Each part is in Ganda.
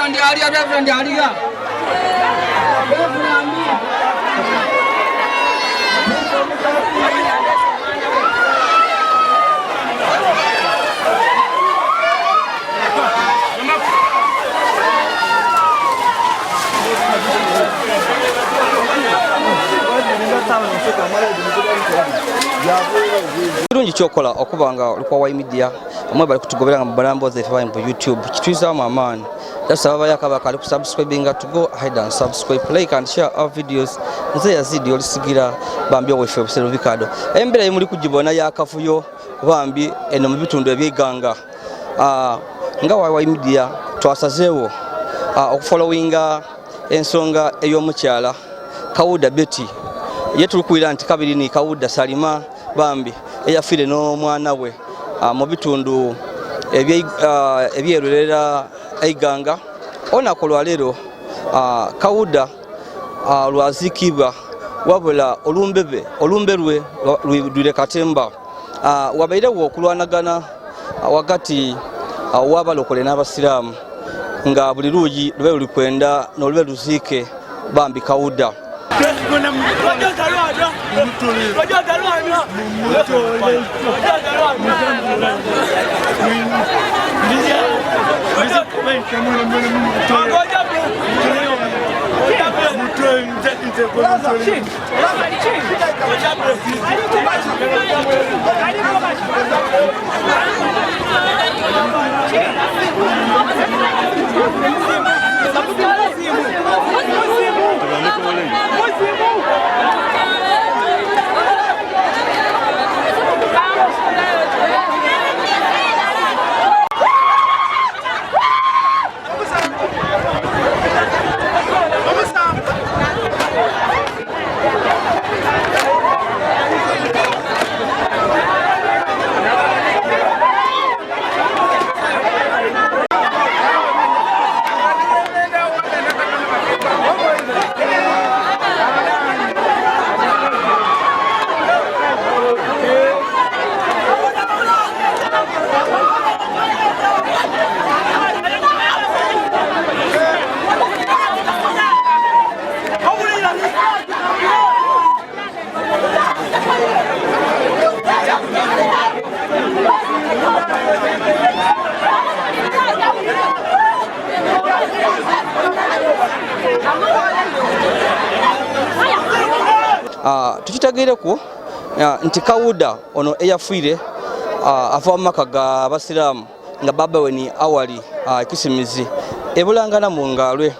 Reverend Aliga. Kirungi kyokola okubanga olikuwa wa media omwe bali kutugobera nga balambo ze fine ku YouTube kitwiza amaani that's ababa yakaba kali kusubscribing to go ahead and subscribe like and share our videos nze Yazid Yolisigira bambi owefe obusero bikado embera yimuli kujibona yakafuyo bambi eno mu bitundu ebyeganga nga wa media twasazeewo okufollowinga ensonga ey'omukyala Kawuda Betty yetulukwira nti kabiri ni Kawuda Salima bambi eyafire no mwana we mu bitundu ebyerolera eiganga onakolwa lero Kawuda lwazikibwa wabula olumbe lwe Laba Katemba wabairewo okulwanagana wakati w'abalokole n'Abasilamu nga buli luuyi lube lulikwenda n'olube luziike bambi Kawuda tukitegeereko nti Kawuda ono eyafiire ava mu maka ga Abasilamu nga baba we ni awali kisimizi ebulangana mu ngalwe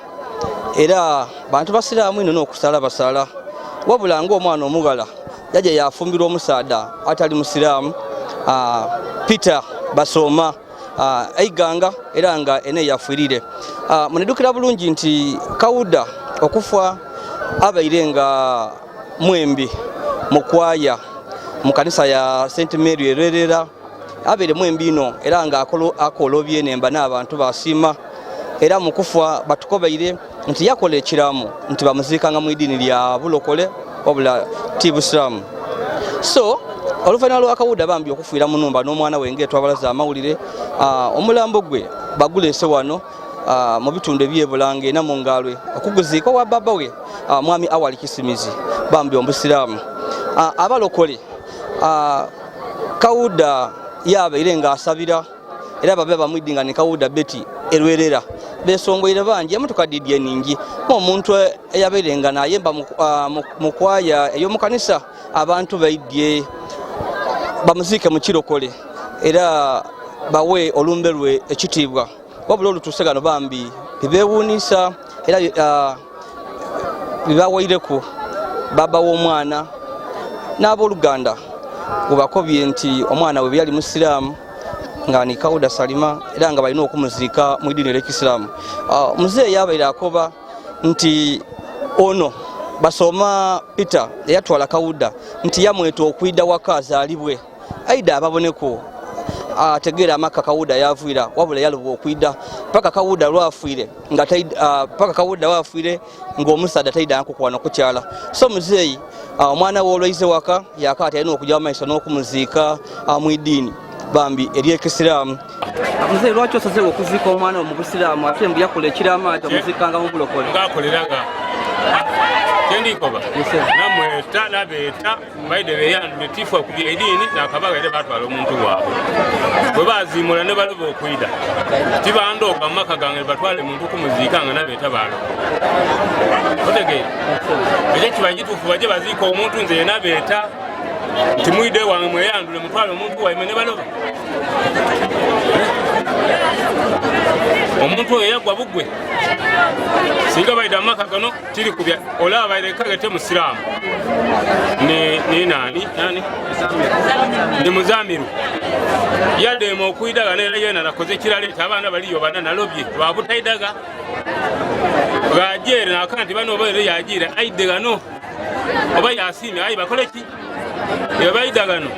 era bantu Basilamu ino n'okusala basala wabula ng'omwana omugala yaja yafumbirwa omusaada atali Musilamu Peter basoma eiganga era nga ene yafiirire munedukira bulungi nti Kawuda okufa abaire nga mwembi mukwaya mu kanisa ya St Mary ererera abere mwembi ino era nga akolobye nemba n'abantu basiima era mukufa batukobeire nti yakola ekiramu nti bamuzikanga mu idini lya bulokole wabula Abasilamu so oluvannyuma lwa Kawuda bambi okufiira mu nnumba n'omwana we ng'etwa abalaza amawulire omulambo gwe bagulese wano mu bitundu eby'ebulange na mu ngalwe okuguziika wa baba we mwami awali kisimizi bambi Omusilamu abalokole Kawuda yabaire nga asabira era babe bamwidinga ne Kawuda Betty erwerera besongoire bangi emotoka didye ningi omuntu eyabaire nga nayemba mu kwaya ey'omukanisa abantu baidye bamuzike mu kirokole era bawe olumbe lwe ekitiibwa wabula olutusegano bambi bibewuunisa era bibawaireko baba w'omwana n'abooluganda bwebakobye nti omwana we yali Musilamu nga ni Kawuda Salima era nga balina okumuziika mu idini ly'Ekisilamu muzeeyi yabaire akoba nti ono basoma Peter eyatwala Kawuda nti yamweta okwida waka azaalibwe aida ababoneko ategeera amaka Kawuda yavuira wabula yalubwa okwida paka Kawuda lwafiire nga paka Kawuda wafiire ng'omusaada taida nkukwana kukyala so muzeeyi omwana we olwaize waka yakati alina okujja mu maiso n'okumuziika mu idini bambi eri ekisilamu. Mzee lwaki osaze okuzika omwana mu Busiraamu ate mbu yakula ekiraama ate omuzikanga mu bulokole? Ngakoleraga Kendikoba namwe talabeta baide beyandu tifu okubya edini nakabaga ere batwala omuntu waabwe bwe bazimula ne baloba okwida tibandoka maka gange batwale muntu kumuzikanga nabeta balo otege eje kibangitufu baje bazika omuntu nze nabeta timwide wange mweyandule mutwale omuntu waime ne baloba omuntu oyo yagwa bugwe singa baida maka gano tiri kubya olaba baire kagete musiramu ni nani ni muzamiru yade mo kuidaga ne yena nakoze kirale abana baliyo bana nalobye babutaidaga gajere nakanti bano baire yajire aide gano oba yasime ayi bakoleki yabaida gano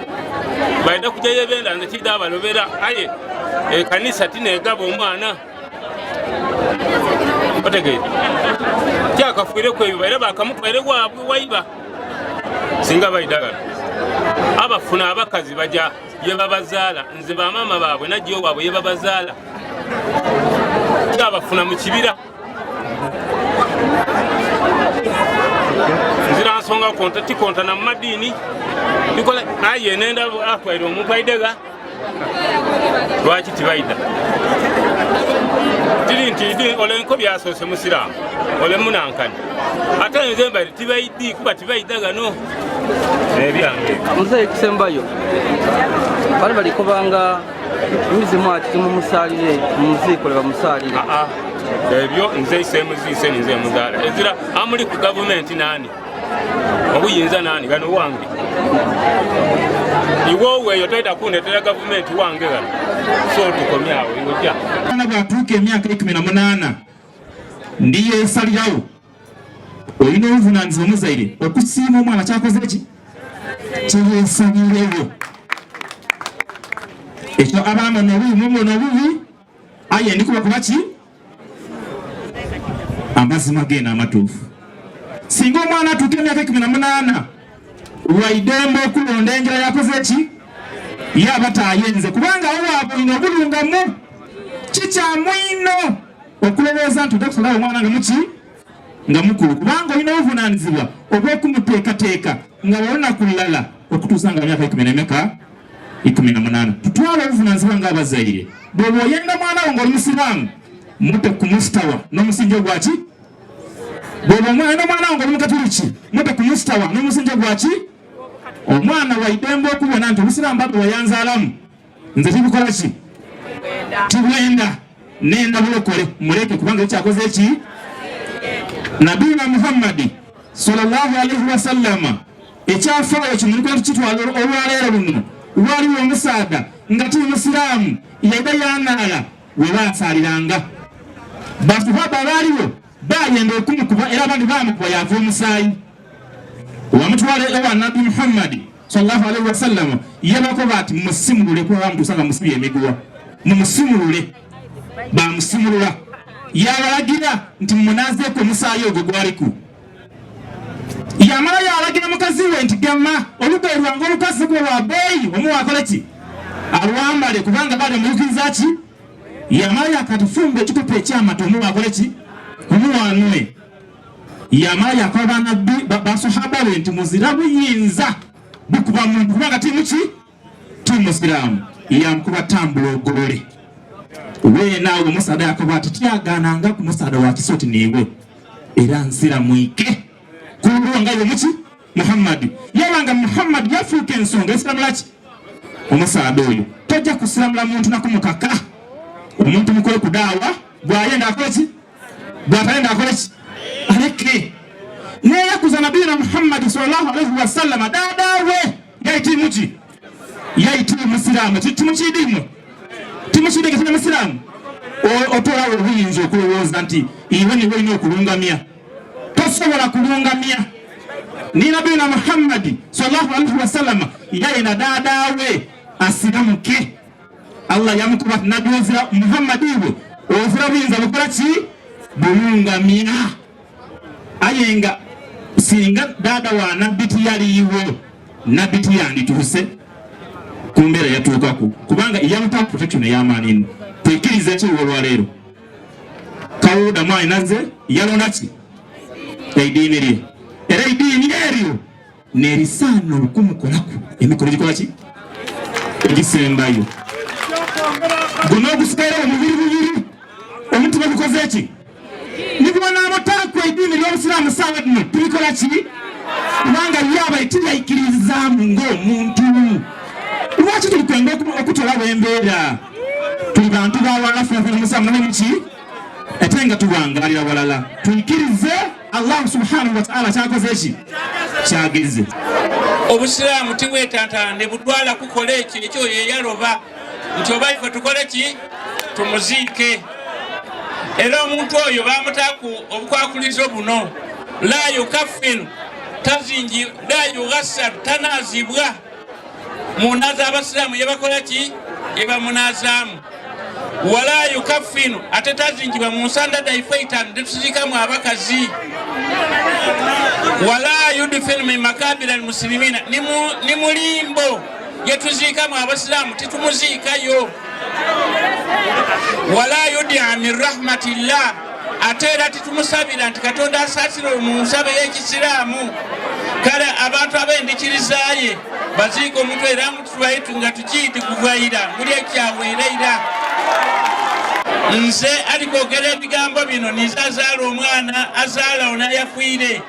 baida kujye benda nze kida balobera aye kanisa tinegaba omwana otege kyakafuire kwebiba era bakamutwere gwabwe waiba singa baidagala abafuna abakazi baja yebabazaala nze bamama baabwe najjo waabwe yebabazaala kyabafuna mu kibira nzira nsonga konta na madini nikola aye nenda atwaire omuntu aidega lwaki tibaida tirinti olenko byasose musiramu ole munankani ate nze mbali tibaidi kuba tibaida gano ebyange mzee kisembayo bali kubanga mizimu ati mu musalire muziko leba musalire ebyo nze isemuzise nze muzala ezira amuli ku government nani obuyinza nani gano wange iwowe yotaita kunetera government wange gano so tukomyawo ingojja bana batuuka emyaka 18 ndiye esalirawo olina obuvunaanyizibwa omuzaire okusiima omwana kyakoze ki kyeyeesalirewo ekyo abaama nobubi aye ndikuba kuba ki amazima gena amatuufu singa omwana atuuka emyaka 18 waidembe okulonda enjira yakoze ki yaba tayenze kubanga awo ino obulungamu kikyamwino okulowooza nti otakusalawo omwana nga muki nga mukulu kubanga olina obuvunaanyizibwa obw'okumuteekateeka nga walunaku lulala okutuusa nga myaka 18 tutwala obuvunaanyizibwa ng'abazaire bw'oba oyenda mwana wo ng'oli musiraamu mute ku musitawa n'omusinjo gwaki bw'oba oyenda mwana wo ng'oli mukatuliki mute ku musitawa n'omusinjo gwaki omwana waidembe okubona nti obusiraamu baba wayanzaalamu nze tibikola ki tibwenda nenda bulokole muleke kubanga ekyakoze eki Nabina Muhammadi sallallahu alaihi wasallama ekyafaayo kimuliko tukitwala olwaleero luno waliwo omusaada nga tuli musiraamu yaida yanaala we baasaaliranga basahaba baaliwo bayenda okumukuba era abandi bamukuba yava omusaayi wamutwala ewa Nabi Muhammadi sallallahu alaihi wasallama yabakoba ati musimulule kuba bamutusanga musibye emiguwa mumusimulule bamusimulula yabalagira nti munazeeko omusaayi ogwo gwaliku yamala yalagira mukazi we nti gama olugoye lwange olukazi gwe lwa bbeeyi omuwakole ki alwambale kubanga bali omuyukiriza ki yamala yakatufumba ekikopo ekyamata omuwakole ki omuwanwe yamala yakoba banabbi basahaba be nti muzira buyinza bukuba muntu kubanga timuki timusiraamu yamukuba tambula ogolole weenaawe omusaada yakoba ati tyagananga ku musaada wa kisoti niwe era nsira mwike kulunga yo muki Muhammad yabanga Muhammad yafuuka ensonga esiramulaki omusaada oyo tojja kusiramula muntu nakumukaka omuntu mukole kudaawa bwayenda akoleki bwatayenda akoleki aleke neyakuza nabiyina Muhammad sallallahu alaihi wasallam dadawe yaiti muki yaiti musiraamu timukidimu timushidege tena musiraamu otola obuyinza okulowooza nti iwe niwe olina okulungamya tosobola kulungamya ni nabiyina Muhammad sallallahu alaihi wasallam yayina dadawe asiramuke Allah yamukuba nabi ozira Muhammad iwe ozira buyinza bukola ki bulungamya ayenga singa dada wa nabiti yaliiwo nabiti yandituuse kumbera yatuukako kubanga iyamata protection ey'amaanyi twikiriza ki olwaleero Kawuda mwai naze yalonda ki eidiini lye era eidiini eryo nerisaana okumukolako emikolo gikola ki egisembayo guno ogusigaire omubiri bubiri omutima gukoze ki nibona amataku eidiini ly'obusiraamu saawa dino tubikola ki kubanga lyaba etirayikirizaamu ng'omuntu lwaki tulikwenda okutola bwembeera tuli bantu bawalafunafunamusamu nemuki ate nga tubangalira walala tuyikirize Allah subhanahu wa ta'ala kyakoze ki kyageze obusiraamu tibwetantande butwala kukola ekyo yeyaloba nti oba ife tukole ki tumuziike era omuntu oyo bamutaku obukwakulizo buno la yukaffinu tazingi la yugassar tanazibwa munaza abasiraamu yebakola ki yebamunazaamu wala yukaffinu ate tazingibwa mu nsanda daifaitan tetuzikamu abakazi wala yudfinu min makabira almuslimina ni mulimbo yetuzikamu abasiraamu tetumuziikayo wala yudia min rahmatillah ate era titumusabira nti katonda asaasire mu nsaba y'ekisiraamu kale abantu ab'endikirizaye baziika omuntu era mutubaitu nga tukiyiti kuvaira muli ekyabwereira nze alikwogera ebigambo bino nize azaala omwana azaalawo nayafiire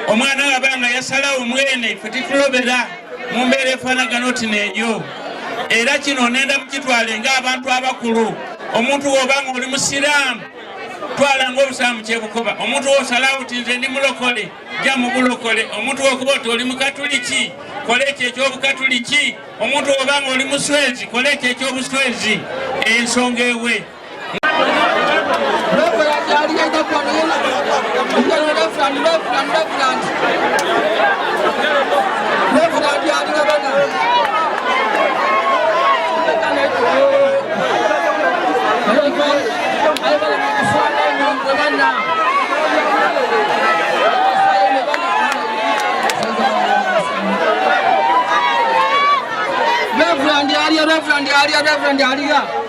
omwana wabanga yasalawo mwene ife titulobera mu mbeera efaanagana oti neeyo era kino nenda mukitwale ng'abantu abakulu omuntu w'obanga oli musiraamu twala ng'obusiraamu kyebukoba omuntu w'osalawo ti nze ndi mulokole jja mu bulokole omuntu w'okuba oti oli mukatuliki kola ekyo eky'obukatuliki omuntu w'obanga oli muswezi kola ekyo eky'obuswezi ensonga ewe Reverend Aliya.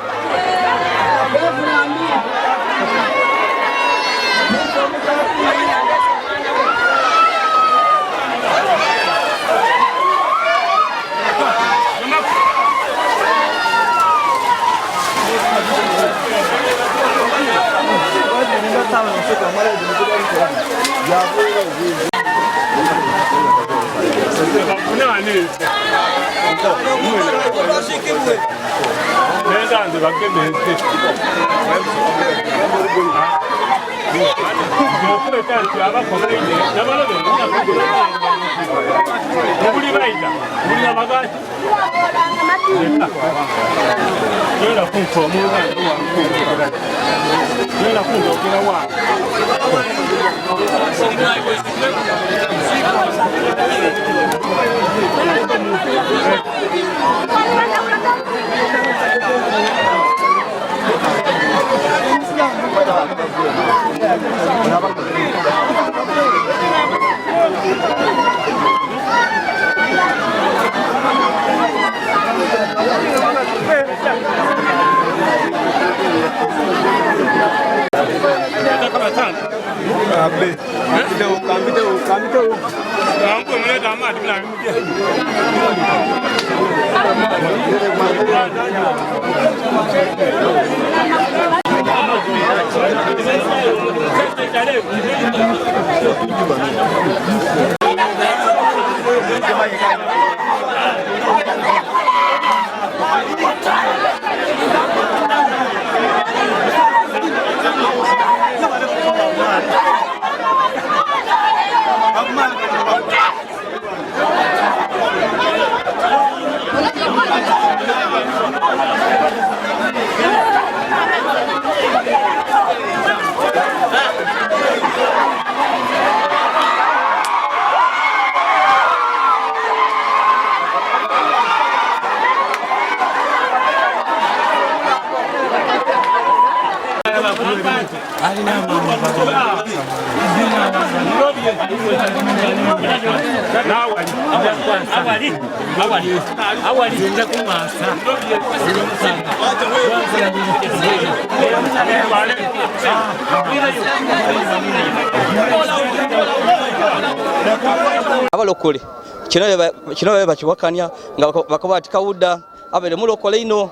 abalokole kino bakiwakanya nga bakoba ati Kawuda abere mulokole ino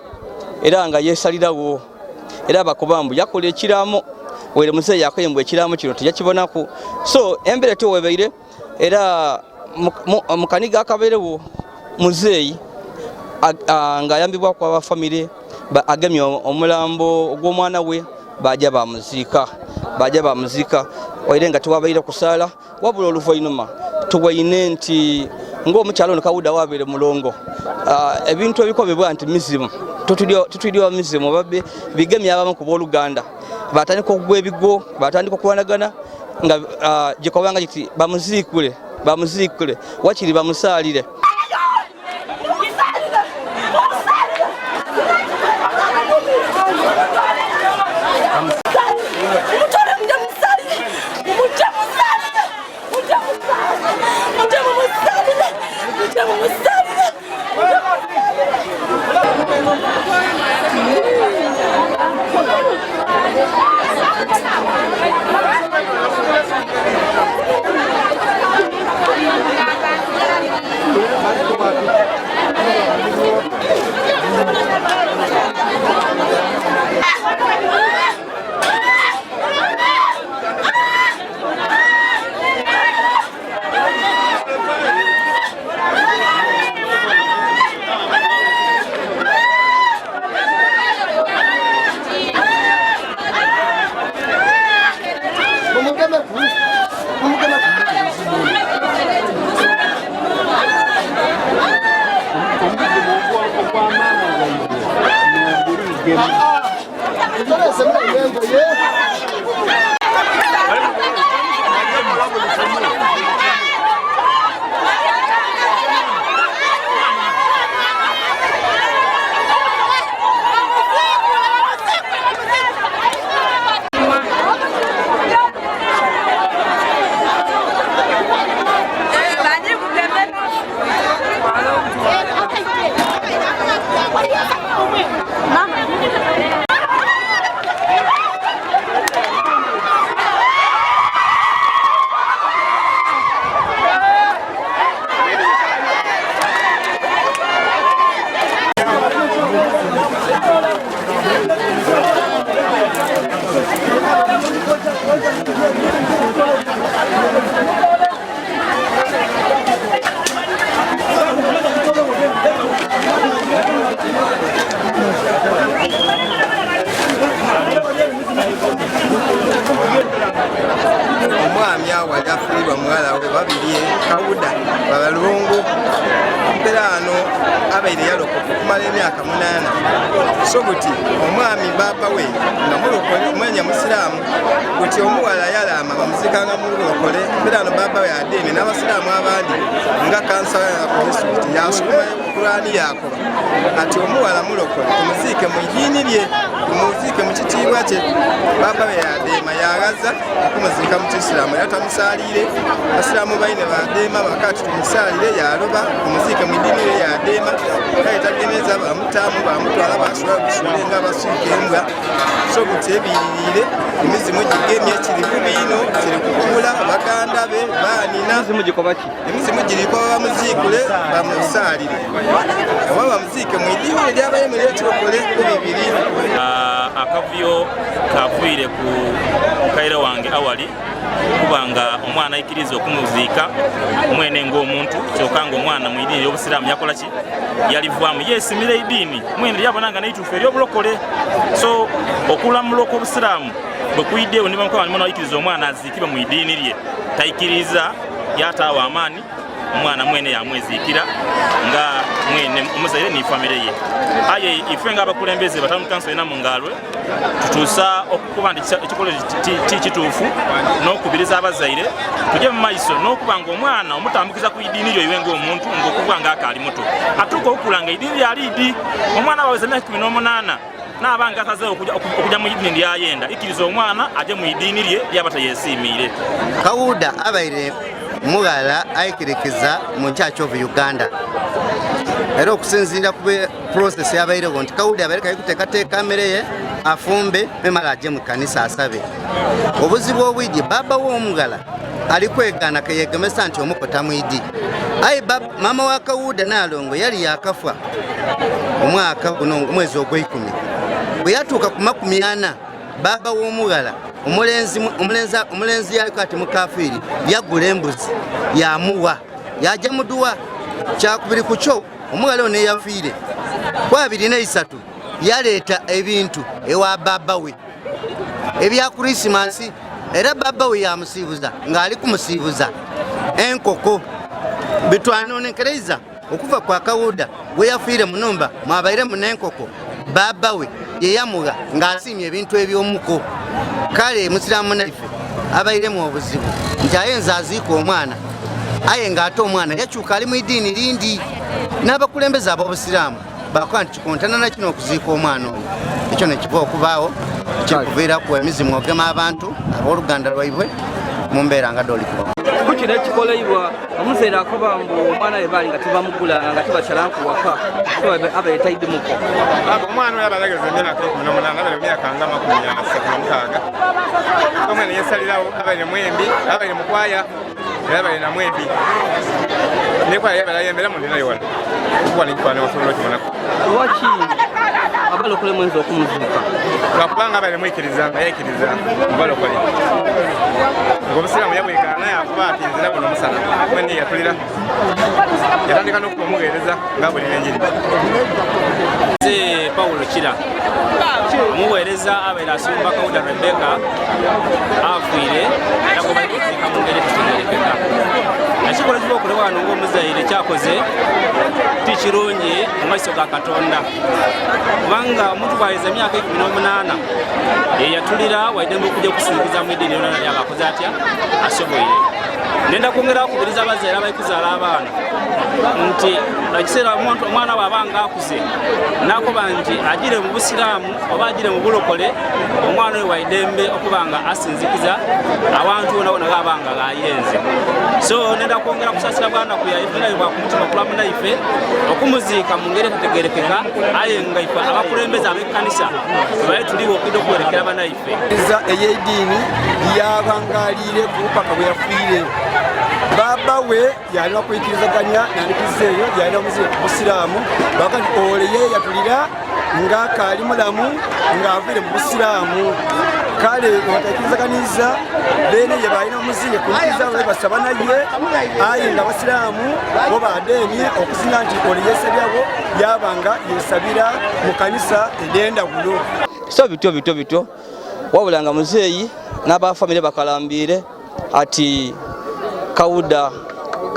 era nga yesalirawo era bakobambu yakola ekiramo wele muzeyi yakoyembwa ekiramo kino tejakibonako so embere tewebeire era mukaniga akaberewo muzeyi nga ayambibwa kwa famile agemye omulambo ogw'omwana we baja bamuzika waire nga tewabaire kusala wabula oluvannyuma tuwaine nti ng'omukyalo ono Kawuda wabeere mulongo ebintu ebikobebwa nti mizimu tutulya mizimu babbe bigemye abamu ku booluganda batandika okugwa ebigo batandika okuwanagana nga gyekobanga kiti bamuziikule wakiri bamusaalire omwami awo ajafuirwa mwala we babiri Kawuda babalungu mperano abaire yalokoka okumala emyaka 8 so buti omwami baba we nga mulokole omwanya musiramu buti omuwala yalama bamuzikanga mulokole mperano baba we adene n'abasiramu abandi nga kansa yakolesuti yasukuma Kurani yakoba ati omuwala mulokole tumuzike mu idini lye tumuzike mu kitiibwa kye baba we adema yagaza okumuzika mu Kisilamu yatamusalire abasiramu baine badema bakati tumusalire yaloba tumuzike mu idini lye yadema kayitageneza bamutamu bamutwala bashobora gusulenga basuike embwa so gutebirire imizimu gigemye kiri bubino kiri kukula baganda be banina imizimu giriko bamuzikule bamusalire oba bamuzike mu idini lye abayemerera kirokole ku bibiri akavuyo kavuire ku mukaire wange awali kubanga omwana ikiriza okumuziika mwene ng'omuntu kyokanga omwana mu idini y'obusiraamu yakola ki yalivaamu yeesimira idini mwene lyabonanga naituufu ery'obulokole so okulamuloka obusiraamu bwe kuyiddeewo ne bamukoba nimona ayikiriza omwana aziikibwe mu idini lye tayikiriza yataawa amaani omwana mwene yamweziikira nga mwene omuzaire ni famile ye aye ife nga abakulembeze batamu kanso ena mu ngalwe tutuusa okukuba nti ekikolo kituufu n'okubiriza abazaire tujye mu maiso n'okubanga omwana omutambukiza ku idini lyo iwe ng'omuntu ng'okuvuga nga akaali muto atuuka okukula nga idini lyali idi omwana baweza emyaka 18 n'abanga akaze okujja mu idini lyayenda ikkiriza omwana aje mu idini lye lyabata yesiimire. Kawuda abaire mugala ayikirikiza mu Church of Uganda era okusinziira ku process yabaireko nti Kawuda abaire ayikuteekateeka mmere ye afumbe memala aje mu kanisa asabe. Obuzibu obwidi baba w'omugala alikwegana keyegemesa nti omukota mwidi aye mama wa Kawuda Nalongo yali yakafa omwaka guno mwezi ogw'ekumi bwe yatuuka ku 40 baba w'omugala omulenzi yaliko ati mukafiri yagula embuzi yamuwa yaja muduwa kyakubiri ku kyo omugala ono yafiire kwa 2003 yaleeta ebintu ewa baba we ebya Krismasi era baba we yamusiibuza ng'ali kumusiibuza enkoko bitwanonekeriza okuva kwa Kawuda we yafiire mu numba mwabaire mu n'enkoko baba we ye yamuga ng'asiimye ebintu eby'omuko. Kale Musiraamu naife abaire mu obuzibu nti ayenza aziika omwana aye ng'ate omwana yakyuka ali mu iddiini lindi n'abakulembeze ab'Obusiraamu bakola nti kikontana na kino okuziika omwana oyo. Ekyo ne kiva okubaawo kikuviiraku emizimu ogema abantu ab'oluganda lwaibwe mu mbeera nga doolikubamo. Kukino ekikoleibwa omuzeera akoba mbu omwana we baali nga tebamugulanga nga tebakyalanku waka abaire tayiddemuko. Omwana oyo abalagiriza emyaka 18 abaire emyaka nga 36 omwana yesalirawo abaire mwembi abaire mukwaya era abaire na mwembi nekwaya yabalayembera mu ndina yowala okuba nekifaananyi osobola okibonako. Lwaki abalokole mwenza okumuziika? Lwakubanga abaire mwikiriza nayekkiriza mubalokole ng'Obusiraamu yabwekana naye akuba ati nzira buno omusana mwene yatulira yatandika n'okuba omuweereza ng'abulira enjiri. Paulo Kira omuweereza abaire asumba Kawuda Rebeka afiire era kuba kuziika mu ngeri tetegeerekeka. Ekikolebwa okuleba wano ng'omuzaire kyakoze tikirungi mu maiso ga Katonda kubanga omuntu bw'ayeza emyaka 18 ye yatulira waidembe okujja okusinziza mu iddiini lyonna ly'abakoze atya asoboire. Nenda kwongera okubiriza abazaire abayikuzaala abaana nti ekiseera omwana bw'abanga akuze nakoba nti agire mu Busiraamu oba agire mu bulokole omwana oyo waidembe okuba nga asinzikiza abantu bona bona gabanga gayenze. So nenda kwongera kusasira bwana kuyaife naye bwa kumutima kulamu naife okumuziika mu ngeri tetegeerekeka aye nga ife abakulembeze ab'ekkanisa tubaye tuliwo okudde okwerekera banaife. Ey'eddiini yabangalire ku paka bwe yafiire baba we yalina kuyikirizaganya nandikiriza eyo yalina omuziire ku Busiraamu bakati ole ye yatulira ng'akaali mulamu ng'aviire mu Busiraamu. Kale wataikirizaganiza bene ye balina omuziire kuyikiriza we basaba naye aye nga Abasiraamu bo badeeni okusinga nti ole yeesabyabo yabanga yeesabira mu kanisa ery'endawulo. So bityo wabula nga muzeeyi n'abafamile bakalambiire ati Kawuda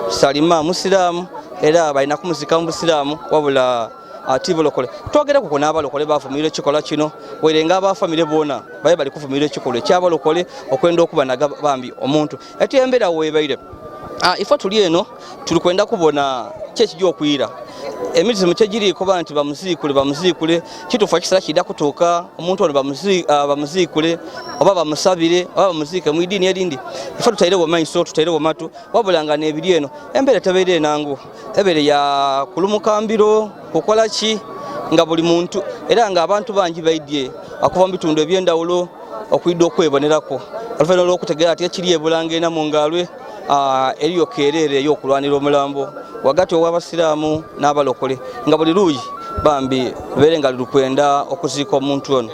Salima Musiraamu era balina kumuziika mu Busiraamu wabula ati balokole. Twogera kuko n'abalokole bafumira ekikola kino werenga abafamile boona baye bali kufumira ekikola ekyabalokole okwenda okuba naga bambi omuntu ati embeera weebaire. Ifo tuli eno tuli kwenda kubona kyekijja okuyira emizimu kyegiriiko bantu bamuziikule kituufu kisala kidda kutuuka omuntu ono bamuziikule oba bamusabire oba bamuziike mu iddiini erindi. Ifo tutairewo maiso tutairewo matu wabula nga n'ebiri eno embeera tebeire enangu ebeere ya kulumuka mbiro kukola ki nga buli muntu era nga abantu bangi baidye akuva mu bitundu eby'endawulo okwidde okwebonerako oluvannyuma lw'okutegeera ati ekiri ebulanga ena mu ngaalwe eriyo keerere ey'okulwanira omulambo wagati ow'Abasiraamu n'abalokole nga buli luuyi bambi beere nga lukwenda okuziika omuntu ono.